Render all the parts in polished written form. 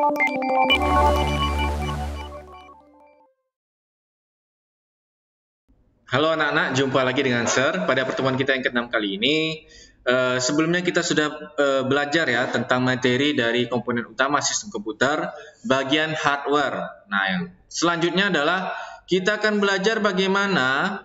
Halo anak-anak, jumpa lagi dengan Sir. Pada pertemuan kita yang ke-6 kali ini, sebelumnya kita sudah belajar ya tentang materi dari komponen utama sistem komputer, bagian hardware. Nah, yang selanjutnya adalah kita akan belajar bagaimana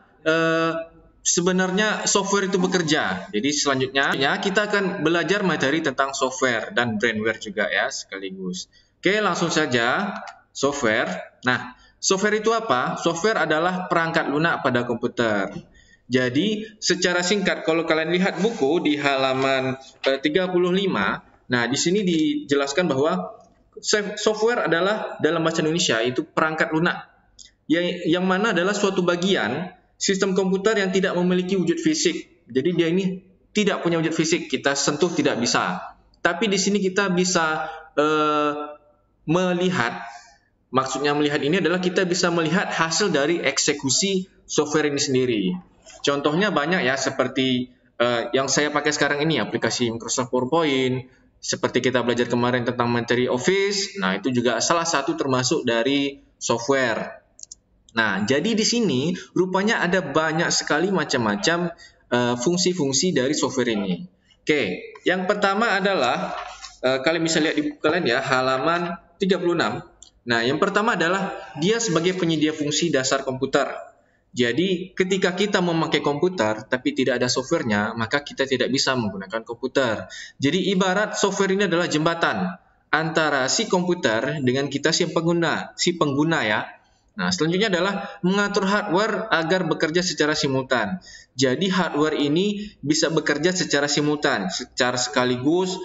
sebenarnya software itu bekerja. Jadi selanjutnya kita akan belajar materi tentang software dan brainware juga ya sekaligus. Oke, langsung saja software. Nah, software itu apa? Software adalah perangkat lunak pada komputer. Jadi secara singkat, kalau kalian lihat buku di halaman 35, nah di sini dijelaskan bahwa software adalah dalam bahasa Indonesia itu perangkat lunak, yang mana adalah suatu bagian sistem komputer yang tidak memiliki wujud fisik. Jadi dia ini tidak punya wujud fisik, kita sentuh tidak bisa. Tapi di sini kita bisa melihat. Maksudnya melihat ini adalah kita bisa melihat hasil dari eksekusi software ini sendiri. Contohnya banyak ya, seperti yang saya pakai sekarang ini, aplikasi Microsoft PowerPoint, seperti kita belajar kemarin tentang materi Office. Nah, itu juga salah satu termasuk dari software. Nah, jadi di sini rupanya ada banyak sekali macam-macam fungsi-fungsi dari software ini. Oke, yang pertama adalah kalian bisa lihat di buku kalian ya, halaman 36. Nah, yang pertama adalah dia sebagai penyedia fungsi dasar komputer. Jadi, ketika kita memakai komputer tapi tidak ada softwarenya, maka kita tidak bisa menggunakan komputer. Jadi, ibarat software ini adalah jembatan antara si komputer dengan kita si pengguna ya. Nah, selanjutnya adalah mengatur hardware agar bekerja secara simultan. Jadi, hardware ini bisa bekerja secara simultan, secara sekaligus.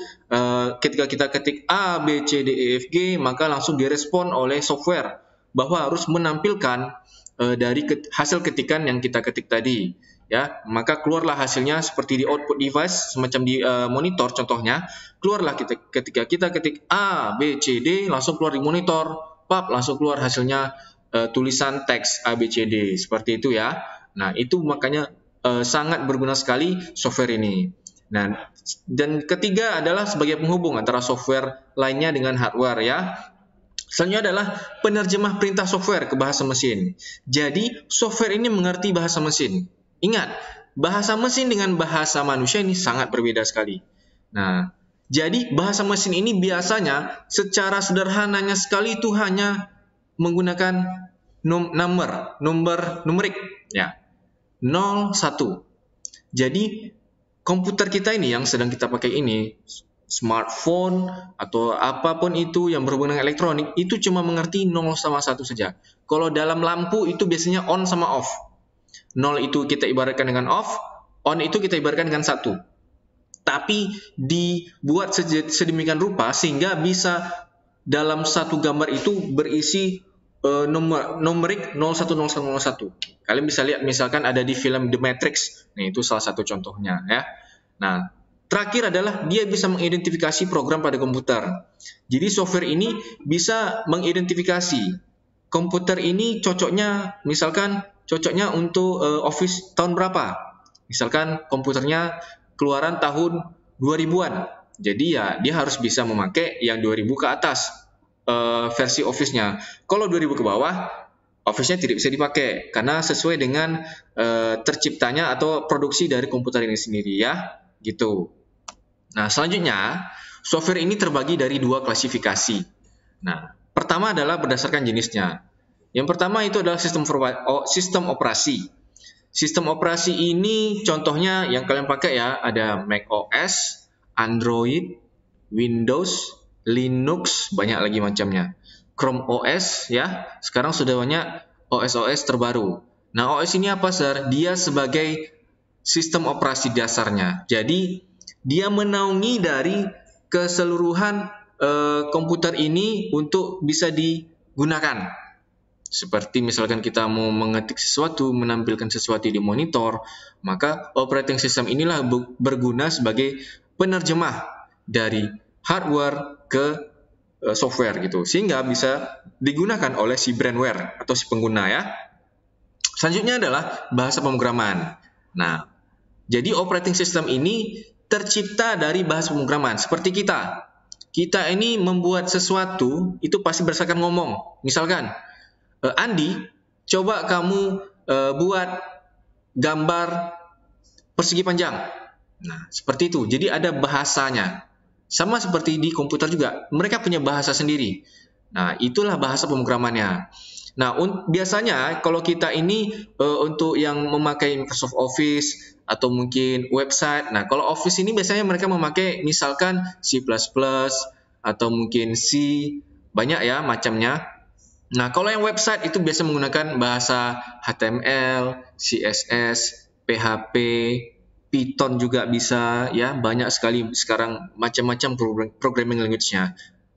Ketika kita ketik A, B, C, D, E, F, G, maka langsung direspon oleh software bahwa harus menampilkan dari hasil ketikan yang kita ketik tadi. Ya, maka keluarlah hasilnya seperti di output device, semacam di monitor contohnya. Keluarlah ketika kita ketik A, B, C, D, langsung keluar di monitor, langsung keluar hasilnya tulisan teks A, B, C, D, seperti itu ya. Nah, itu makanya sangat berguna sekali software ini. Nah, dan ketiga adalah sebagai penghubung antara software lainnya dengan hardware ya. Selanjutnya adalah penerjemah perintah software ke bahasa mesin. Jadi, software ini mengerti bahasa mesin. Ingat, bahasa mesin dengan bahasa manusia ini sangat berbeda sekali. Nah, jadi bahasa mesin ini biasanya secara sederhananya sekali itu hanya menggunakan numerik ya, 0, 1. Jadi komputer kita ini yang sedang kita pakai ini, smartphone atau apapun itu yang berhubungan dengan elektronik, itu cuma mengerti 0 sama 1 saja. Kalau dalam lampu itu biasanya on sama off. 0 itu kita ibaratkan dengan off, on itu kita ibaratkan dengan 1. Tapi dibuat sedemikian rupa sehingga bisa dalam satu gambar itu berisi numerik 010101. Kalian bisa lihat misalkan ada di film The Matrix. Nah, itu salah satu contohnya ya. Nah, terakhir adalah dia bisa mengidentifikasi program pada komputer. Jadi software ini bisa mengidentifikasi komputer ini cocoknya untuk Office tahun berapa. Misalkan komputernya keluaran tahun 2000-an. Jadi ya dia harus bisa memakai yang 2000 ke atas versi Office-nya. Kalau 2000 ke bawah, Office-nya tidak bisa dipakai karena sesuai dengan terciptanya atau produksi dari komputer ini sendiri ya, gitu. Nah, selanjutnya software ini terbagi dari 2 klasifikasi. Nah, pertama adalah berdasarkan jenisnya. Yang pertama itu adalah sistem operasi. Sistem operasi ini contohnya yang kalian pakai ya, ada Mac OS, Android, Windows, Linux, banyak lagi macamnya. Chrome OS ya, sekarang sudah banyak OS terbaru. Nah, OS ini apa, Sir? Dia sebagai sistem operasi dasarnya. Jadi, dia menaungi dari keseluruhan komputer ini untuk bisa digunakan. Seperti misalkan kita mau mengetik sesuatu, menampilkan sesuatu di monitor, maka operating system inilah berguna sebagai penerjemah dari hardware ke software gitu, sehingga bisa digunakan oleh si brainware atau si pengguna ya. Selanjutnya adalah bahasa pemrograman. Nah, jadi operating system ini tercipta dari bahasa pemrograman seperti kita. kita ini membuat sesuatu itu pasti berdasarkan ngomong. Misalkan, Andi, coba kamu buat gambar persegi panjang. Nah, seperti itu. Jadi ada bahasanya. Sama seperti di komputer juga. Mereka punya bahasa sendiri. Nah, itulah bahasa pemrogramannya. Nah, biasanya kalau kita ini untuk yang memakai Microsoft Office atau mungkin website. Nah, kalau Office ini biasanya mereka memakai misalkan C++ atau mungkin C. Banyak ya macamnya. Nah, kalau yang website itu biasa menggunakan bahasa HTML, CSS, PHP, Python juga bisa, ya, banyak sekali sekarang macam-macam programming language-nya.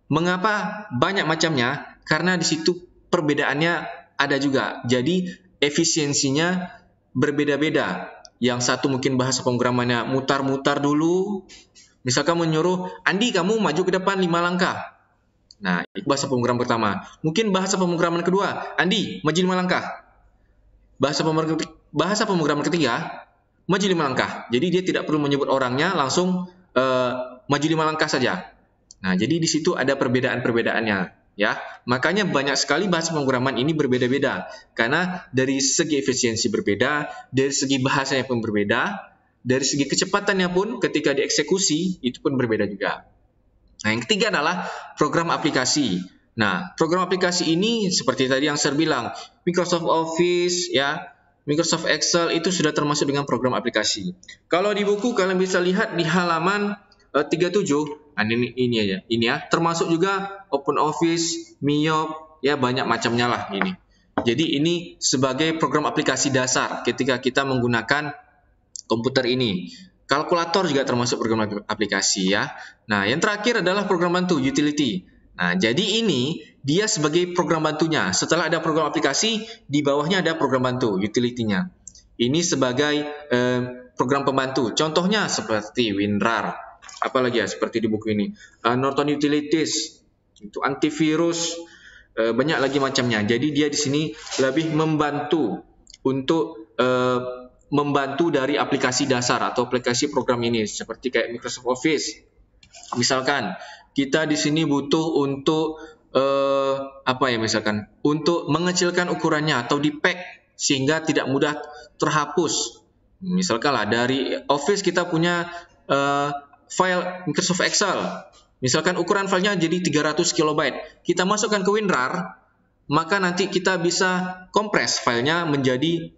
Mengapa banyak macamnya? Karena di situ perbedaannya ada juga. Jadi efisiensinya berbeda-beda. Yang satu mungkin bahasa pemrogramannya mutar-mutar dulu. Misalkan menyuruh, Andi kamu maju ke depan 5 langkah. Nah, itu bahasa pemrograman pertama. Mungkin bahasa pemrograman kedua, Andi, maju 5 langkah. Bahasa pemrograman ketiga, maju 5 langkah. Jadi dia tidak perlu menyebut orangnya, langsung maju 5 langkah saja. Nah, jadi di situ ada perbedaan-perbedaannya, ya. Makanya banyak sekali bahasa pemrograman ini berbeda-beda. Karena dari segi efisiensi berbeda, dari segi bahasanya pun berbeda, dari segi kecepatannya pun ketika dieksekusi, itu pun berbeda juga. Nah, yang ketiga adalah program aplikasi. Nah, program aplikasi ini seperti tadi yang saya bilang, Microsoft Office, ya, Microsoft Excel itu sudah termasuk dengan program aplikasi. Kalau di buku kalian bisa lihat di halaman 37, ini ya, termasuk juga OpenOffice, Miyop, ya banyak macamnya lah ini. Jadi ini sebagai program aplikasi dasar ketika kita menggunakan komputer ini. Kalkulator juga termasuk program aplikasi, ya. Nah, yang terakhir adalah program bantu, utility. Nah, jadi ini dia sebagai program bantunya. Setelah ada program aplikasi, di bawahnya ada program bantu, utility-nya. Ini sebagai program pembantu. Contohnya seperti WinRAR. Apalagi ya, seperti di buku ini. Norton Utilities, itu antivirus, banyak lagi macamnya. Jadi dia di sini lebih membantu untuk membantu dari aplikasi dasar atau aplikasi program ini seperti kayak Microsoft Office. Misalkan kita di sini butuh untuk misalkan untuk mengecilkan ukurannya atau di-pack sehingga tidak mudah terhapus. Misalkan lah dari Office kita punya file Microsoft Excel. Misalkan ukuran filenya jadi 300 KB. Kita masukkan ke WinRAR, maka nanti kita bisa kompres filenya menjadi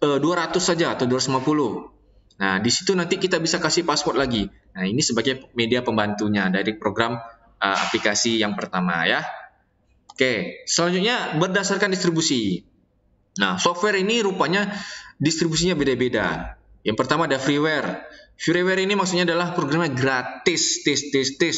200 saja atau 250. Nah, di situ nanti kita bisa kasih password lagi. Nah, ini sebagai media pembantunya dari program aplikasi yang pertama, ya. Oke, selanjutnya berdasarkan distribusi. Nah, software ini rupanya distribusinya beda-beda. Yang pertama ada freeware. Freeware ini maksudnya adalah programnya gratis,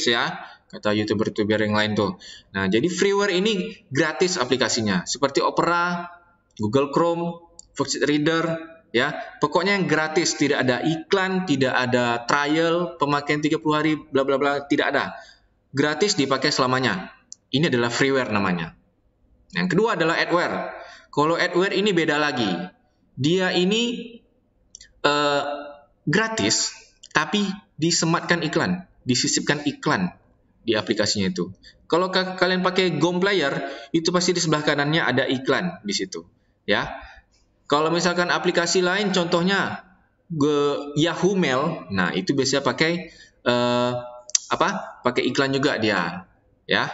ya. Kata YouTuber yang lain tuh. Nah, jadi freeware ini gratis aplikasinya. Seperti Opera, Google Chrome, Foxit Reader, ya, pokoknya yang gratis, tidak ada iklan, tidak ada trial, pemakaian 30 hari, bla bla bla, tidak ada. Gratis dipakai selamanya. Ini adalah freeware namanya. Yang kedua adalah adware. Kalau adware ini beda lagi. Dia ini gratis, tapi disematkan iklan, disisipkan iklan di aplikasinya itu. Kalau kalian pakai GOM Player, itu pasti di sebelah kanannya ada iklan di situ, ya. Kalau misalkan aplikasi lain, contohnya Yahoo Mail, nah itu biasanya pakai pakai iklan juga dia, ya.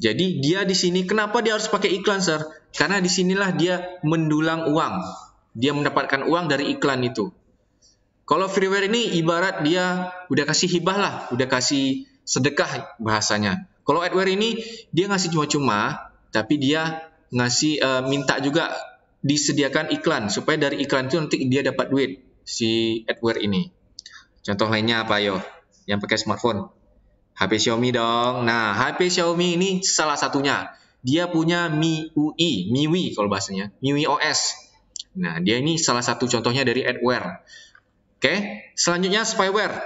Jadi dia di sini kenapa dia harus pakai iklan, Sir? Karena disinilah dia mendulang uang, dia mendapatkan uang dari iklan itu. Kalau freeware ini ibarat dia udah kasih hibah lah, udah kasih sedekah bahasanya. Kalau adware ini dia ngasih cuma-cuma, tapi dia ngasih minta juga disediakan iklan supaya dari iklan itu nanti dia dapat duit si adware ini. Contoh lainnya apa yo? Yang pakai smartphone, HP Xiaomi dong. Nah, HP Xiaomi ini salah satunya. Dia punya MIUI kalau bahasanya, MIUI OS. Nah, dia ini salah satu contohnya dari adware. Oke, selanjutnya spyware.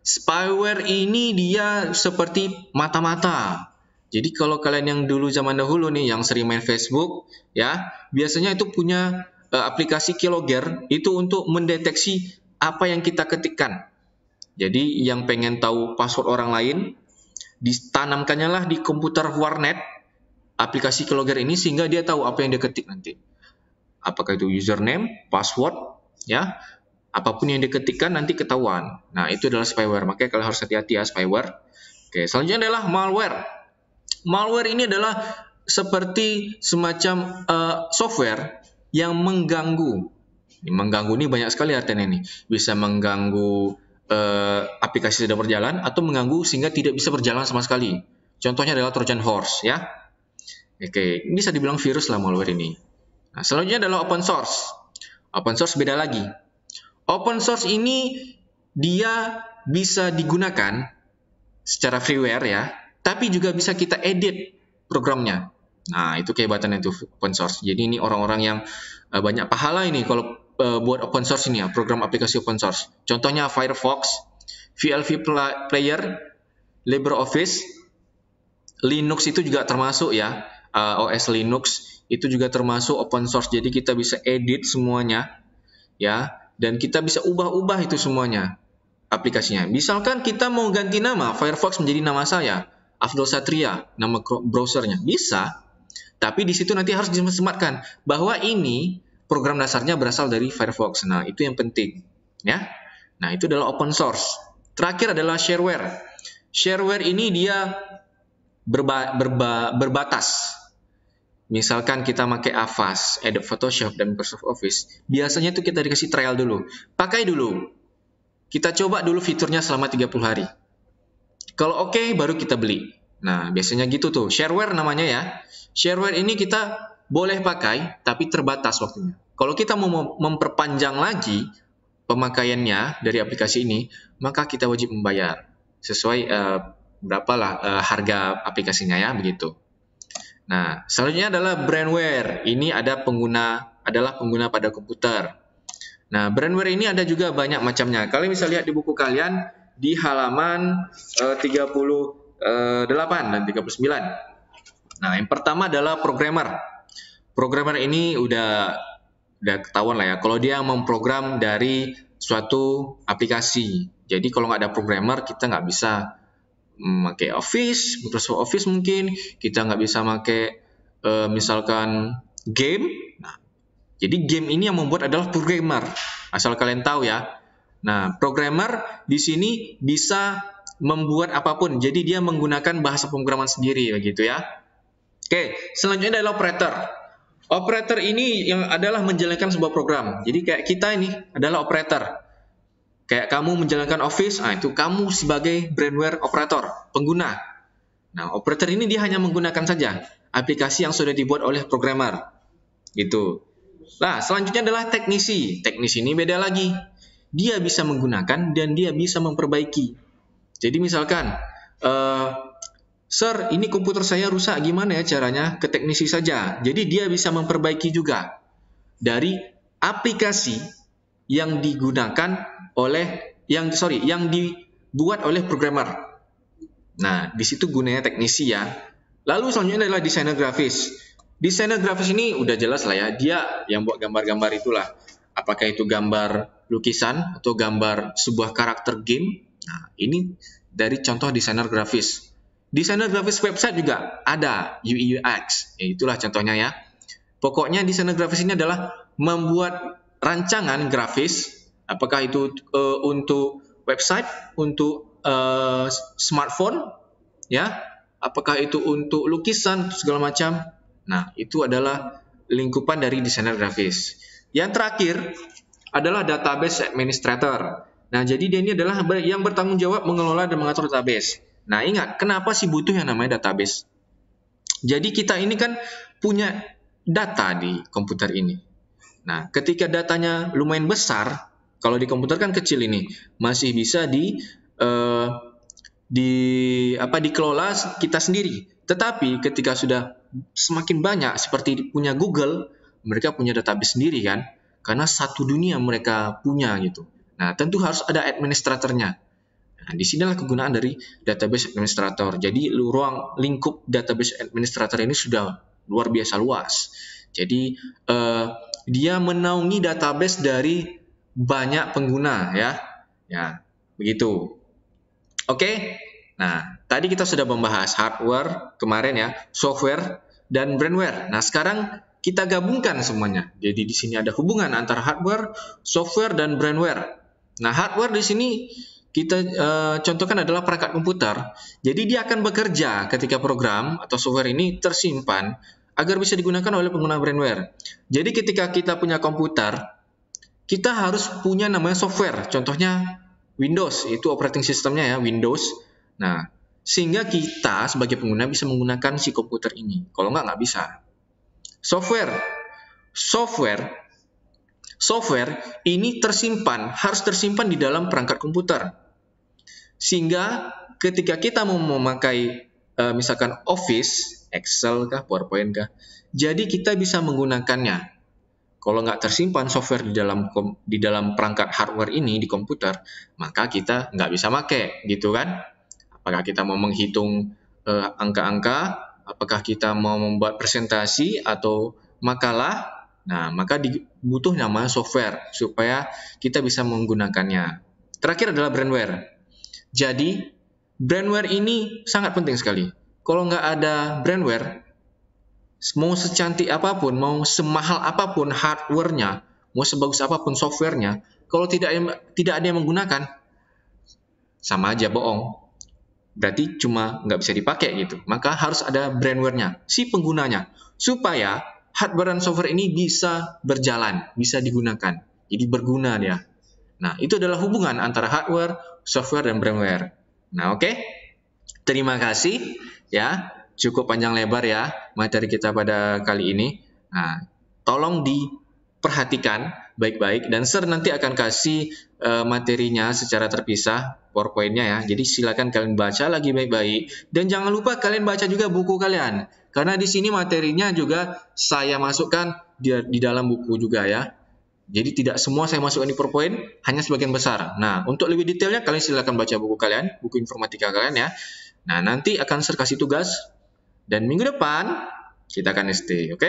Spyware ini dia seperti mata-mata. Jadi kalau kalian yang dulu zaman dahulu nih yang sering main Facebook, ya, biasanya itu punya aplikasi keylogger itu untuk mendeteksi apa yang kita ketikkan. Jadi yang pengen tahu password orang lain, ditanamkannya lah di komputer warnet aplikasi keylogger ini sehingga dia tahu apa yang dia ketik nanti. Apakah itu username, password, ya, apapun yang diketikkan nanti ketahuan. Nah, itu adalah spyware. Makanya kalian harus hati-hati ya spyware. Oke, selanjutnya adalah malware. Malware ini adalah seperti semacam software yang mengganggu. Mengganggu ini banyak sekali artinya ini. Bisa mengganggu aplikasi sedang berjalan atau mengganggu sehingga tidak bisa berjalan sama sekali. Contohnya adalah Trojan Horse, ya. Oke, bisa dibilang virus lah malware ini. Nah, selanjutnya adalah open source. Open source beda lagi. Open source ini dia bisa digunakan secara freeware ya, tapi juga bisa kita edit programnya. Nah, itu kehebatannya itu open source. Jadi ini orang-orang yang banyak pahala ini kalau buat open source ini ya, program aplikasi open source. Contohnya Firefox, VLC Player, LibreOffice, Linux itu juga termasuk ya, OS Linux itu juga termasuk open source. Jadi kita bisa edit semuanya ya, dan kita bisa ubah-ubah itu semuanya aplikasinya. Misalkan kita mau ganti nama Firefox menjadi nama saya, Afdol Satria, nama browsernya bisa. Tapi di situ nanti harus disematkan bahwa ini program dasarnya berasal dari Firefox. Nah, itu yang penting, ya. Nah, itu adalah open source. Terakhir adalah shareware. Shareware ini dia berbatas. Misalkan kita pakai Avast, Adobe Photoshop, dan Microsoft Office, biasanya itu kita dikasih trial dulu. Pakai dulu. Kita coba dulu fiturnya selama 30 hari. Kalau oke, baru kita beli. Nah, biasanya gitu tuh. Shareware namanya ya. Shareware ini kita boleh pakai, tapi terbatas waktunya. Kalau kita mau memperpanjang lagi pemakaiannya dari aplikasi ini, maka kita wajib membayar. Sesuai berapalah harga aplikasinya ya, begitu. Nah, selanjutnya adalah brandware. Ini adalah pengguna pada komputer. Nah, brandware ini ada juga banyak macamnya. Kalian bisa lihat di buku kalian di halaman 38 dan 39. Nah, yang pertama adalah programmer. Programmer ini udah ketahuan lah ya. Kalau dia memprogram dari suatu aplikasi. Jadi kalau nggak ada programmer, kita nggak bisa memakai Office, Microsoft Office mungkin. Kita nggak bisa pakai misalkan game. Nah, jadi game ini yang membuat adalah programmer. Asal kalian tahu ya. Nah, programmer di sini bisa membuat apapun. Jadi dia menggunakan bahasa pemrograman sendiri begitu ya. Oke, selanjutnya adalah operator. Operator ini yang adalah menjalankan sebuah program. Jadi kayak kita ini adalah operator. Kayak kamu menjalankan Office, nah itu kamu sebagai brandware operator, pengguna. Nah, operator ini dia hanya menggunakan saja aplikasi yang sudah dibuat oleh programmer. Gitu. Nah, selanjutnya adalah teknisi. Teknisi ini beda lagi. Dia bisa menggunakan dan dia bisa memperbaiki. Jadi misalkan, Sir, ini komputer saya rusak, gimana ya caranya? Ke teknisi saja. Jadi dia bisa memperbaiki juga dari aplikasi yang digunakan oleh yang dibuat oleh programmer. Nah, di situ gunanya teknisi ya. Lalu selanjutnya adalah desainer grafis. Desainer grafis ini udah jelas lah ya, dia yang buat gambar-gambar itulah. Apakah itu gambar lukisan atau gambar sebuah karakter game? Nah, ini dari contoh desainer grafis. Desainer grafis website juga ada, UI UX. Itulah contohnya ya. Pokoknya desainer grafis ini adalah membuat rancangan grafis, apakah itu untuk website, untuk smartphone, ya, apakah itu untuk lukisan, segala macam. Nah, itu adalah lingkupan dari desainer grafis. Yang terakhir adalah database administrator. Nah, jadi dia ini adalah yang bertanggung jawab mengelola dan mengatur database. Nah, ingat, kenapa sih butuh yang namanya database? Jadi kita ini kan punya data di komputer ini. Nah, ketika datanya lumayan besar, kalau di komputer kan kecil ini, masih bisa dikelola kita sendiri. Tetapi ketika sudah semakin banyak, seperti punya Google, mereka punya database sendiri kan, karena satu dunia mereka punya gitu. Nah, tentu harus ada administratornya. Nah, disinilah kegunaan dari database administrator. Jadi ruang lingkup database administrator ini sudah luar biasa luas. Jadi dia menaungi database dari banyak pengguna ya. Begitu. Oke. Nah, tadi kita sudah membahas hardware kemarin ya, software dan brandware. Nah, sekarang kita gabungkan semuanya. Jadi di sini ada hubungan antara hardware, software dan brandware. Nah, hardware di sini kita contohkan adalah perangkat komputer. Jadi dia akan bekerja ketika program atau software ini tersimpan agar bisa digunakan oleh pengguna brandware. Jadi ketika kita punya komputer, kita harus punya namanya software. Contohnya Windows, itu operating sistemnya ya, Windows. Nah, sehingga kita sebagai pengguna bisa menggunakan si komputer ini. Kalau nggak bisa. Software ini harus tersimpan di dalam perangkat komputer. Sehingga ketika kita mau memakai misalkan Office, Excel kah, PowerPoint kah, jadi kita bisa menggunakannya. Kalau nggak tersimpan software di dalam perangkat hardware ini di komputer, maka kita nggak bisa pakai, gitu kan? Apakah kita mau menghitung angka-angka, apakah kita mau membuat presentasi atau makalah, nah maka butuh namanya software supaya kita bisa menggunakannya. Terakhir adalah brandware. Jadi brandware ini sangat penting sekali. Kalau nggak ada brandware, mau secantik apapun, mau semahal apapun hardware-nya, mau sebagus apapun software-nya, kalau tidak ada yang menggunakan, sama aja bohong. Berarti cuma nggak bisa dipakai gitu. Maka harus ada brandware-nya, si penggunanya, supaya hardware dan software ini bisa berjalan, bisa digunakan. Jadi berguna dia. Nah, itu adalah hubungan antara hardware, software, dan brandware. Nah, oke. Terima kasih ya. Cukup panjang lebar ya materi kita pada kali ini. Nah, tolong diperhatikan baik-baik dan Sir nanti akan kasih materinya secara terpisah, PowerPoint-nya ya. Jadi silakan kalian baca lagi baik-baik dan jangan lupa kalian baca juga buku kalian. Karena di sini materinya juga saya masukkan di dalam buku juga ya. Jadi tidak semua saya masukkan di PowerPoint, hanya sebagian besar. Nah, untuk lebih detailnya kalian silakan baca buku kalian, buku informatika kalian ya. Nah, nanti akan Sir kasih tugas. Dan minggu depan kita akan ST, oke?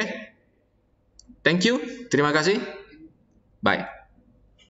Thank you, terima kasih. Bye.